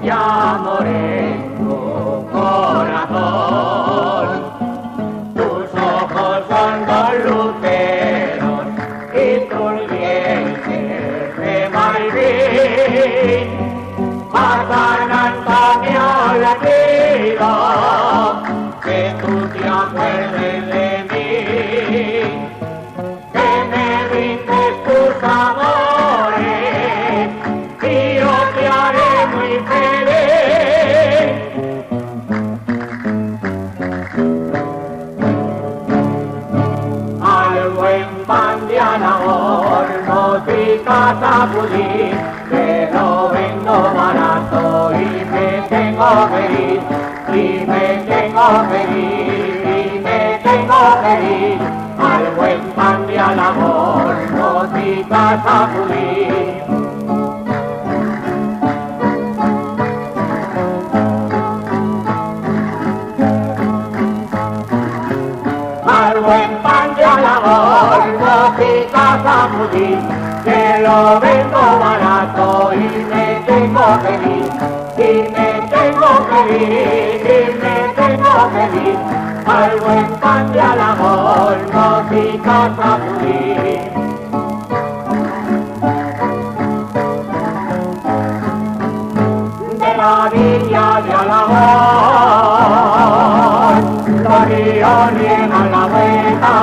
y amor en tu corazón. Tus ojos son dos luceros y tus dientes de marfil. Pasan Antonio latido, que tú te acuerdes de mí, que me brindes tus amores y yo te haré muy feliz. Al buen pan de amor no digas acudir, que lo vendo barato y me tengo feliz, y me tengo feliz, y me tengo feliz. Al buen pan de amor no digas acudir. Al buen pan de amor no digas acudir, que lo vendo barato y me tengo feliz, y me tengo feliz, y me tengo feliz. Al buen pan de amor no digas acudir. De la villa de Alagón, los ríos riegan la vuelta.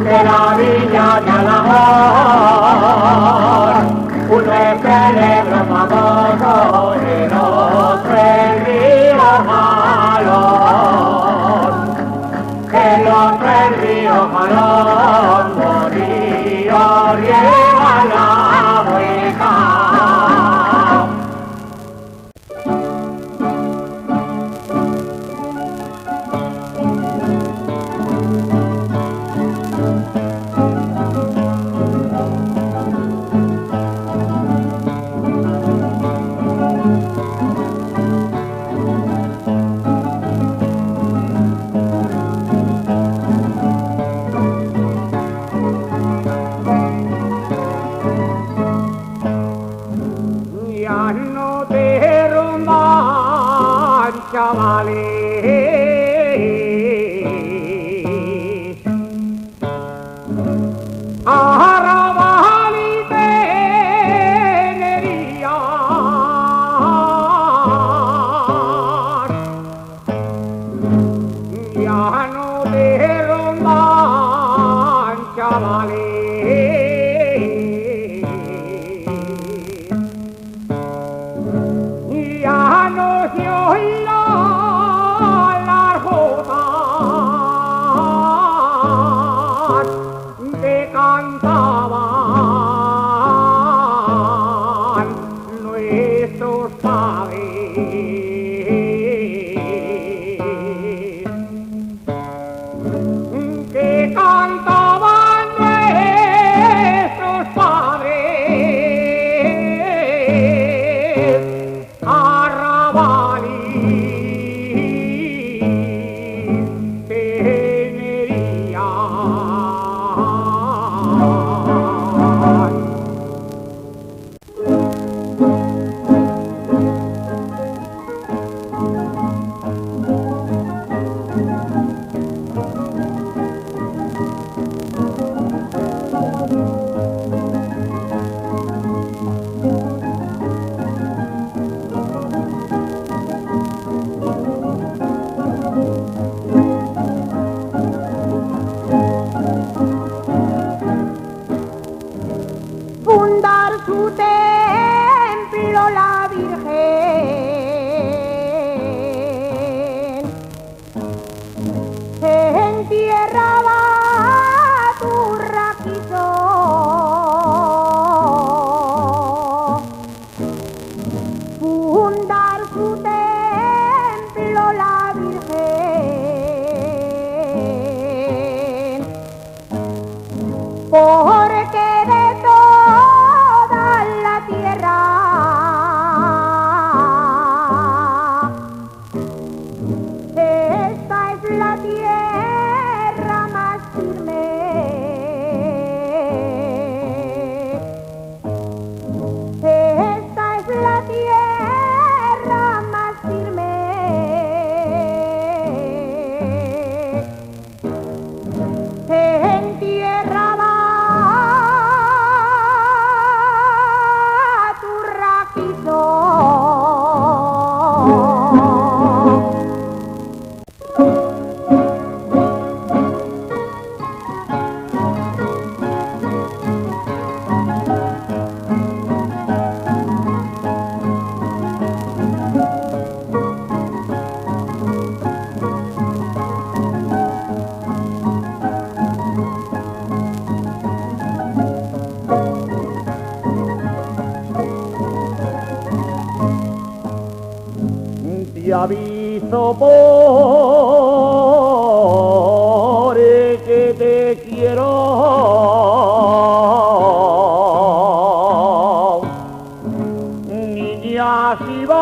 De la villa de Alagón, uno es celebro famoso, el otro el río Jalón. El otro el río Jalón, los ríos riegan la vuelta. Ya no te rompan, chavales, arrabal y tenería. Ya no te rompan, chavales, ya no se oirá las jotas que cantaban nuestros padres, que cantaban nuestros padres. Arrabal y tenería. Fundar su templo la Virgen, en tierra Baturra quiso fundar su templo la Virgen, porque de toda la tierra esta es la tierra más firme. Esta es la tierra te aviso por que te quiero, niña, si vas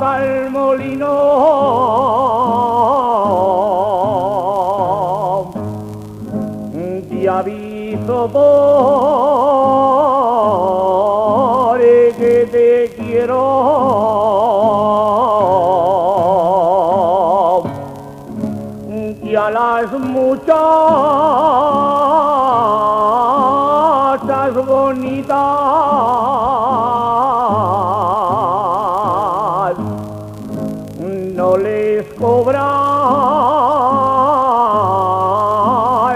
al molino, te aviso por que te quiero, y a las muchachas bonitas no les cobra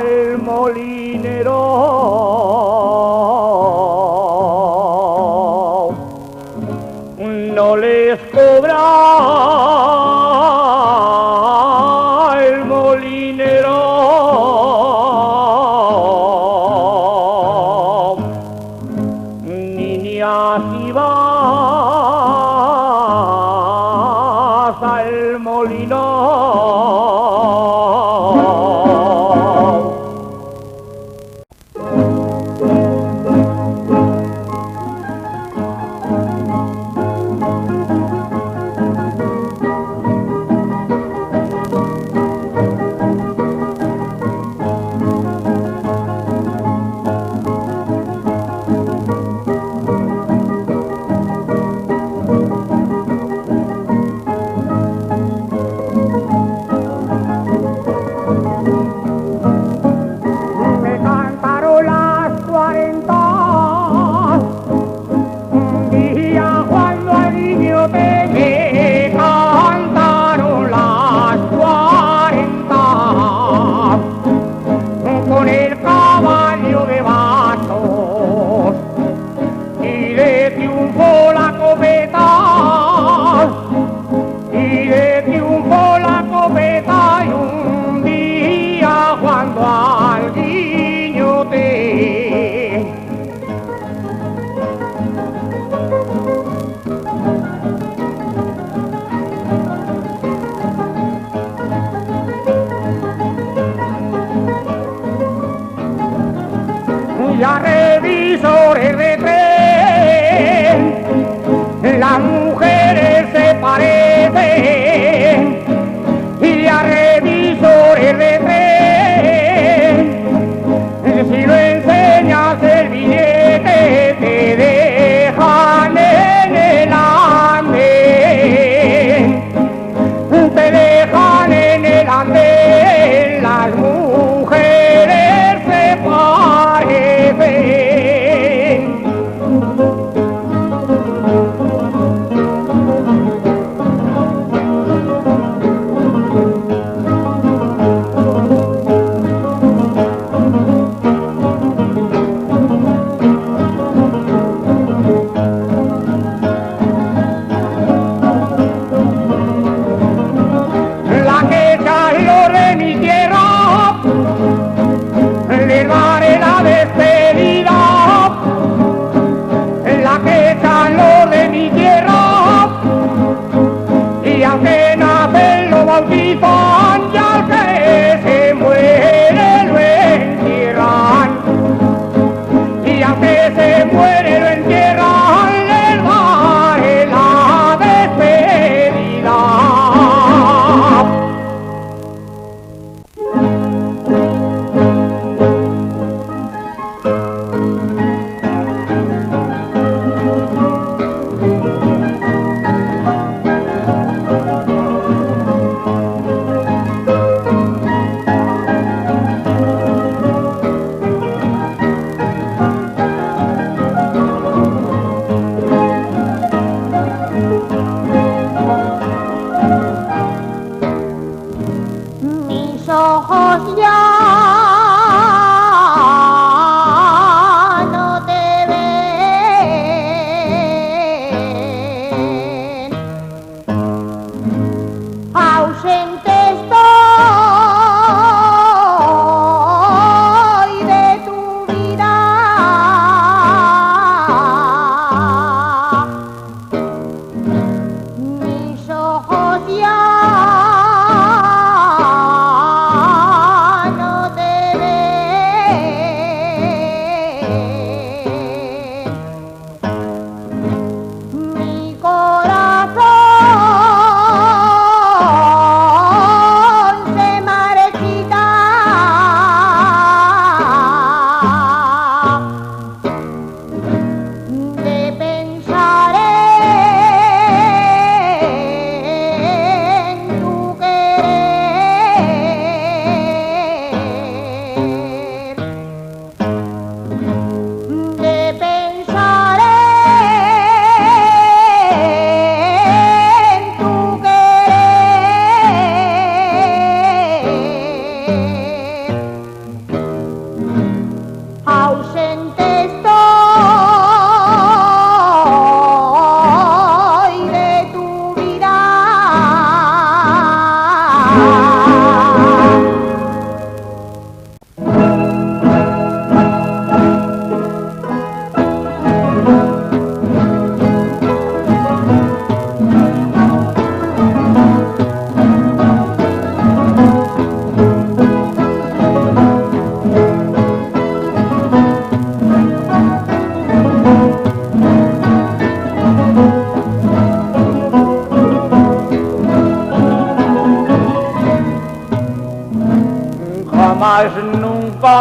el molinero, no les cobra el molinero, niña, si vas al molino. Me cantaron las 40, un día cuando al niño me cantaron las 40, con el caballo de bastos y le triunfó la copeta, y le triunfó la copeta, y un día cuando al guiñote ya revisores de tren, las mujeres se parecen, y a revisores de tren, si lo enseñas el billete te dejan en el andén, te dejan en el andén, las mujeres se parecen. La que echa lo de mi tierra, le daré la despedida. La que echa lo de mi tierra, y al que nace lo bautizan, y al que se muere lo entierran, y al que se muere lo entierran, le daré la despedida.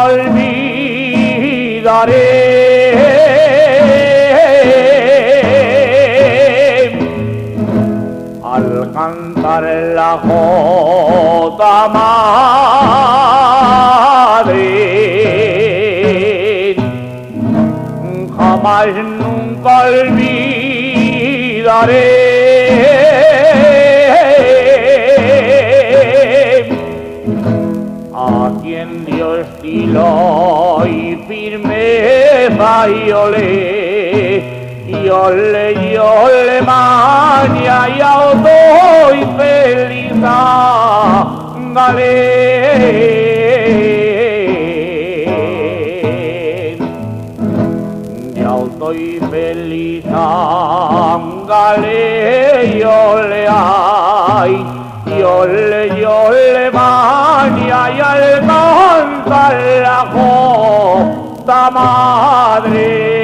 olvidaré. Al cantar la jota madre, jamás nunca olvidaré a quien dio estilo y firmeza y ole mania y auto y feliza galé. Y auto y feliza galé y ole ay, y ole mania y alcanza la jota madre.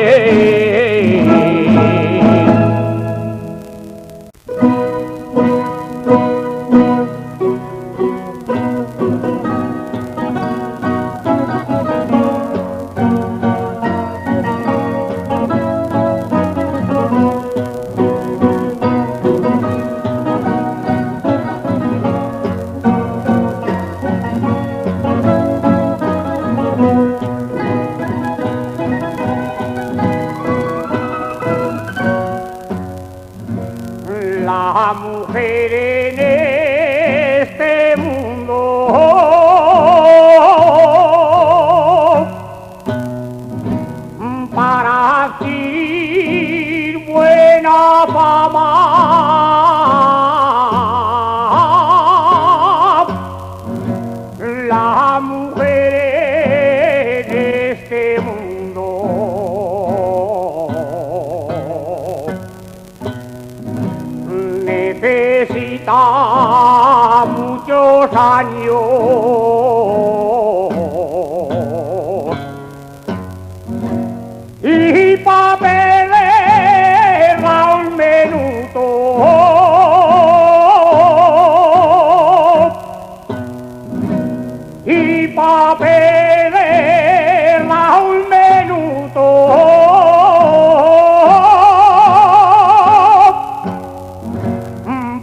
La mujer en este mundo para adquirir buena fama la mujer en este mundo necesita muchos años y papeles a un minuto y papeles a un minuto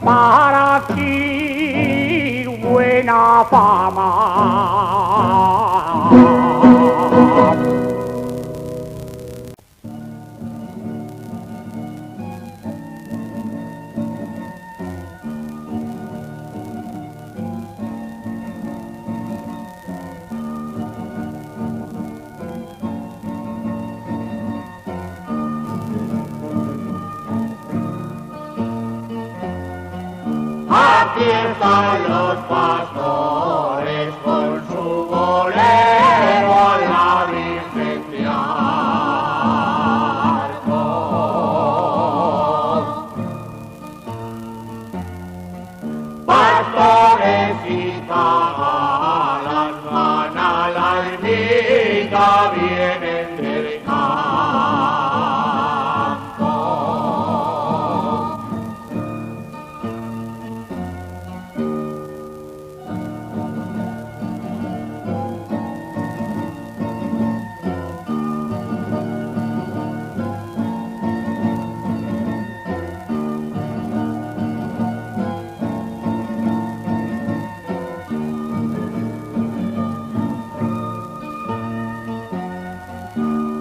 para adquirir buena fama. Aquí están los pastores con su bolero a la Virgen de Arcos. Pastores y cagalas van a la ermita, vienen del campo.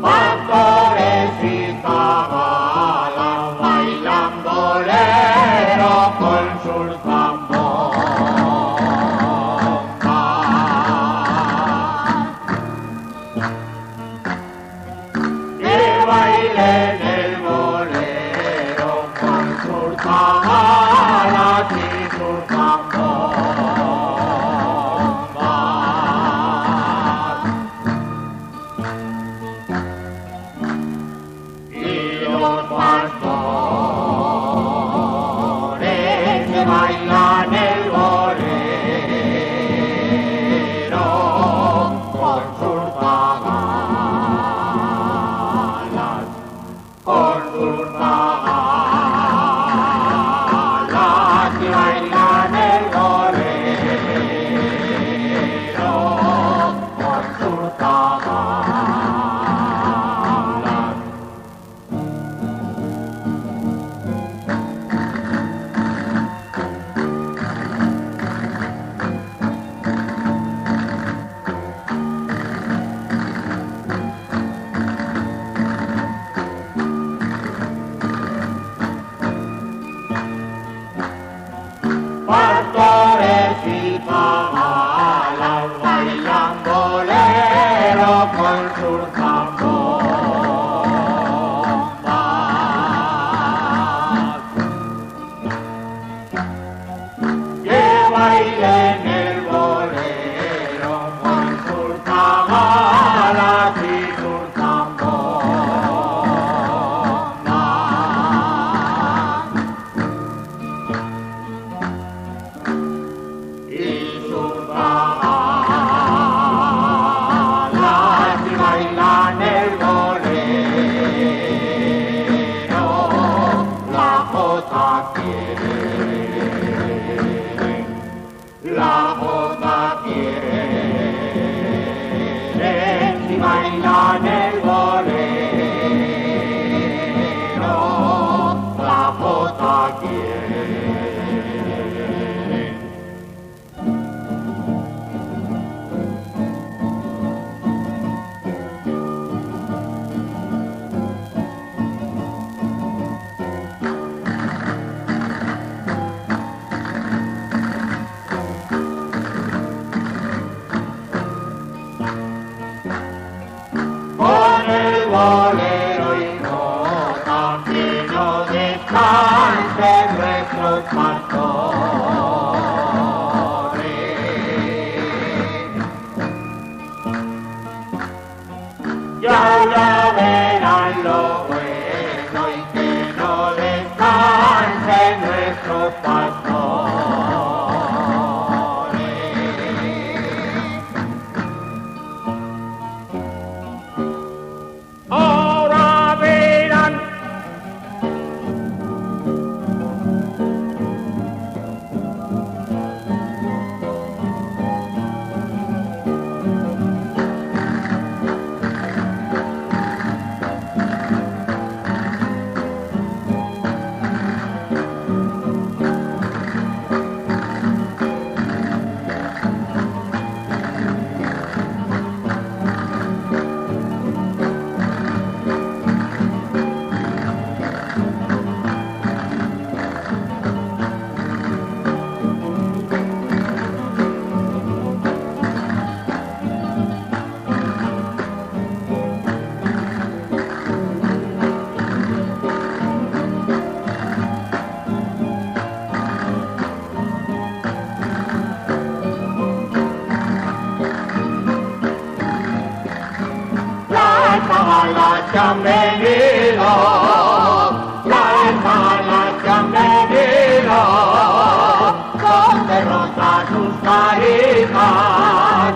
Pastores y cagalas bailan bolero con sus zambombadas. Que bailen el bolero con sus cagalas y sus zambombas. Y los pastores que bailan el bolero con sus cagalas, con sus cagalas que bailan el bolero con sus que no descansen nuestros pastores. Y ahora verán lo bueno y que no descansen nuestros pastores. Ahora verán las que han venido, las que han venido, donde rozan sus tarifas,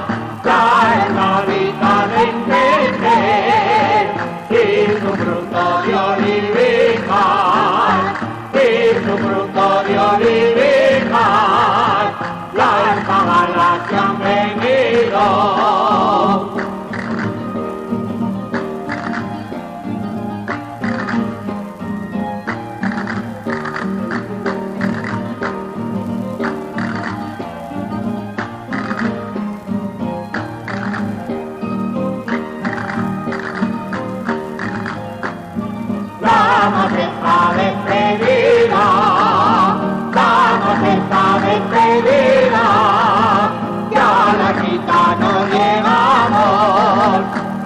la vida de entender, y su fruto de olivijas, y su fruto de olivijas, las que han venido. Damos esta despedida, ya la quita nos llevamos,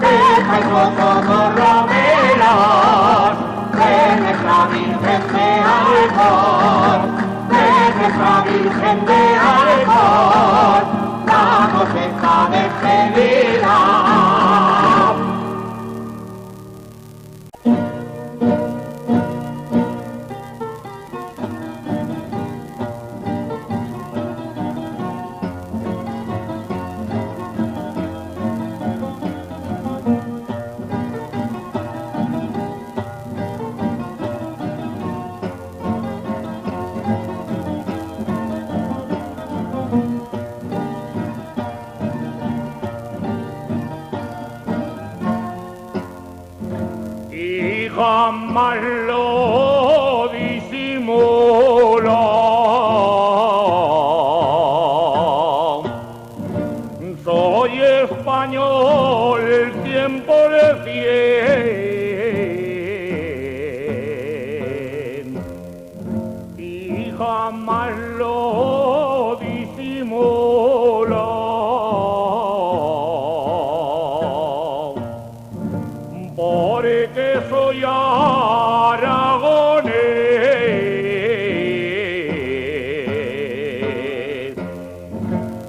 deja el gozo por romeros, de nuestra Virgen de Alcor, de nuestra Virgen de Alcor, damos esta despedida. Jamás lo disimula, soy español, el tiempo de cien, y jamás lo disimula. Porque soy aragonés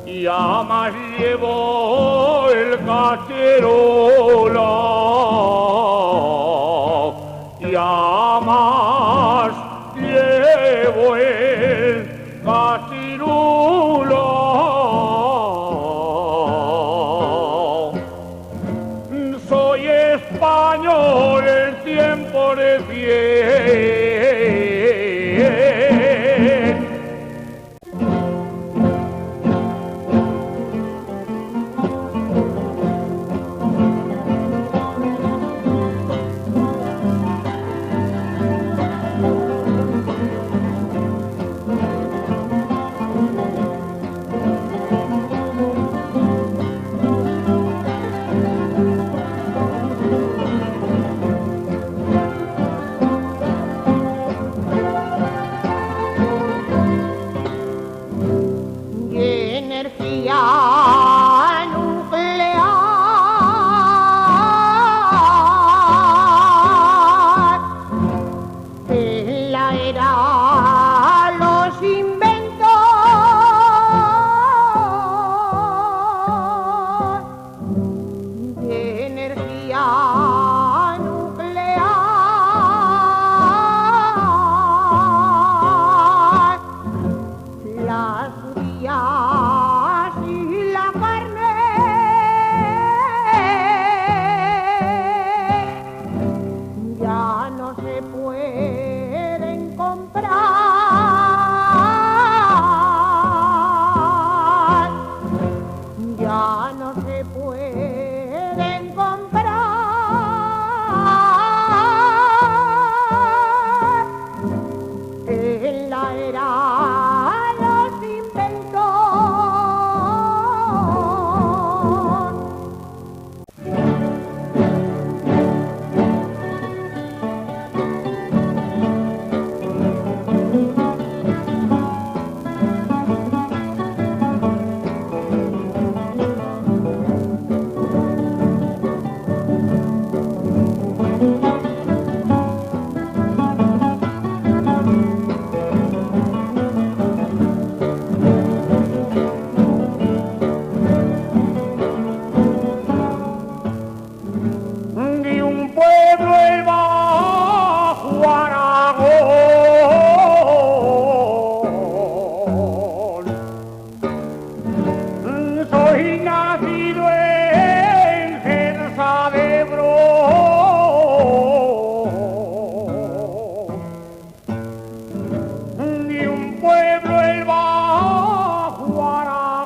y además llevo el cacerola y además llevo el cacerola. Soy español, el tiempo de bien. comprar, ya no se pueden comprar. En la era los inventó. De un pueblo el Bajo Aragón, soy nacido en Cerza de Bro. De un pueblo el Bajo Aragón,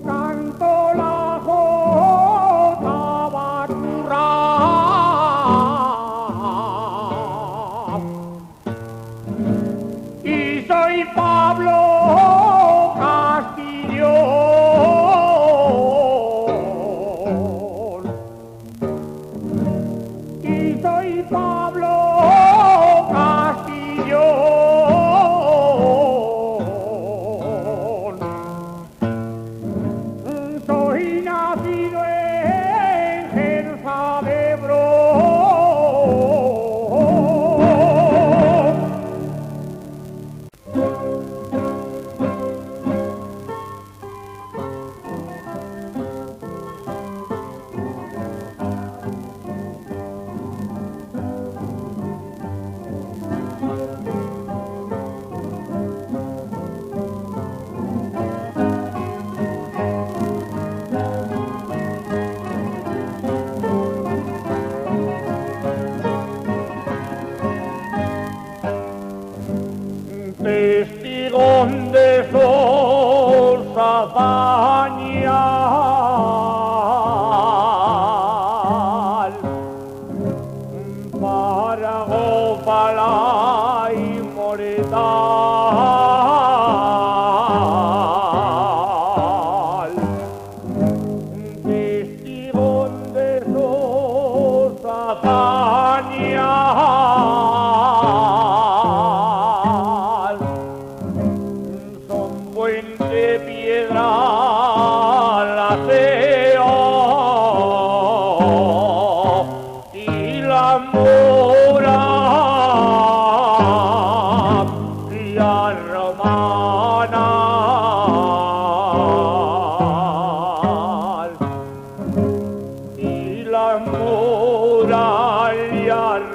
canto la jota baturra y soy Pablo Castillón, y soy Pablo Castillón. Soy nacido en Cerza de Bro. Testigón de sus hazañas, para Gópala y Moredal. Testigón de sus hazañas, son puente piedra la Ceo y la Mora y la Romana. Y la muralla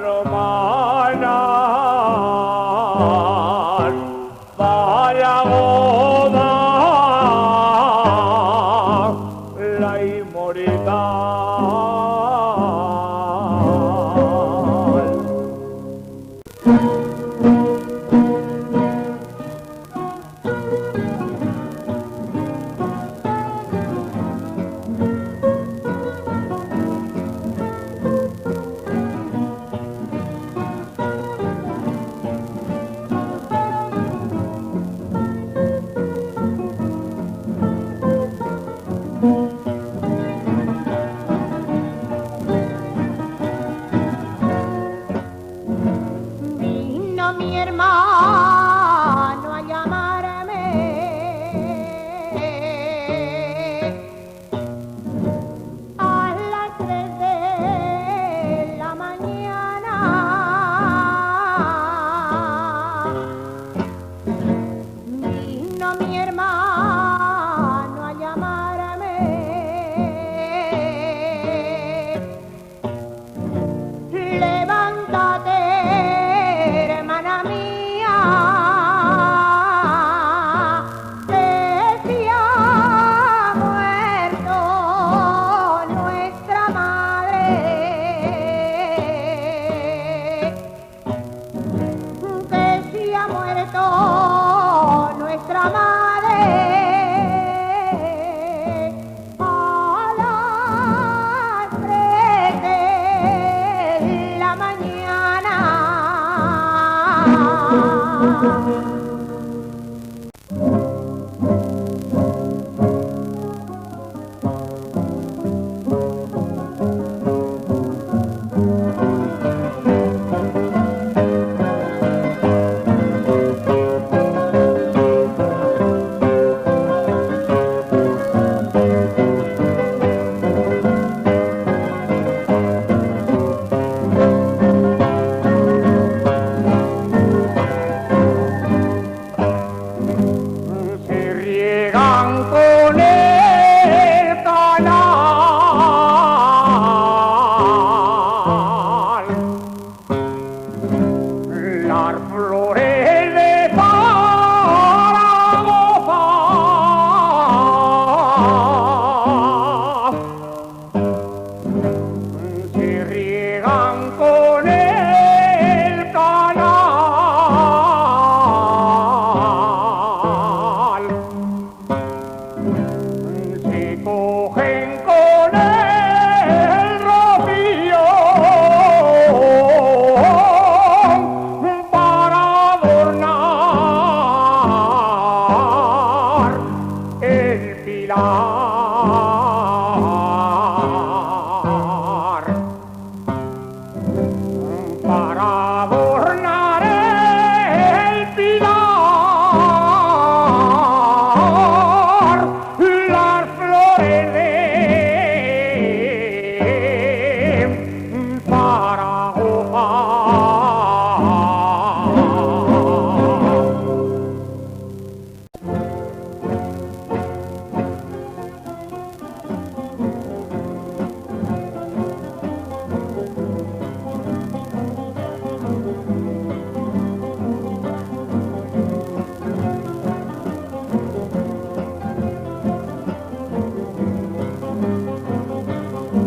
romana para Goma la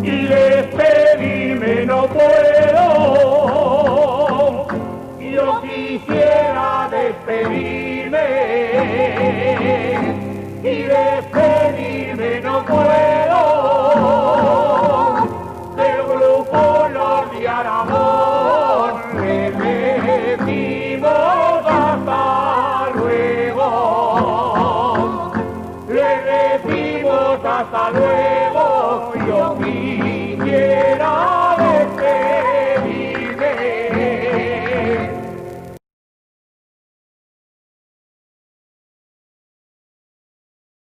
y despedirme no puedo.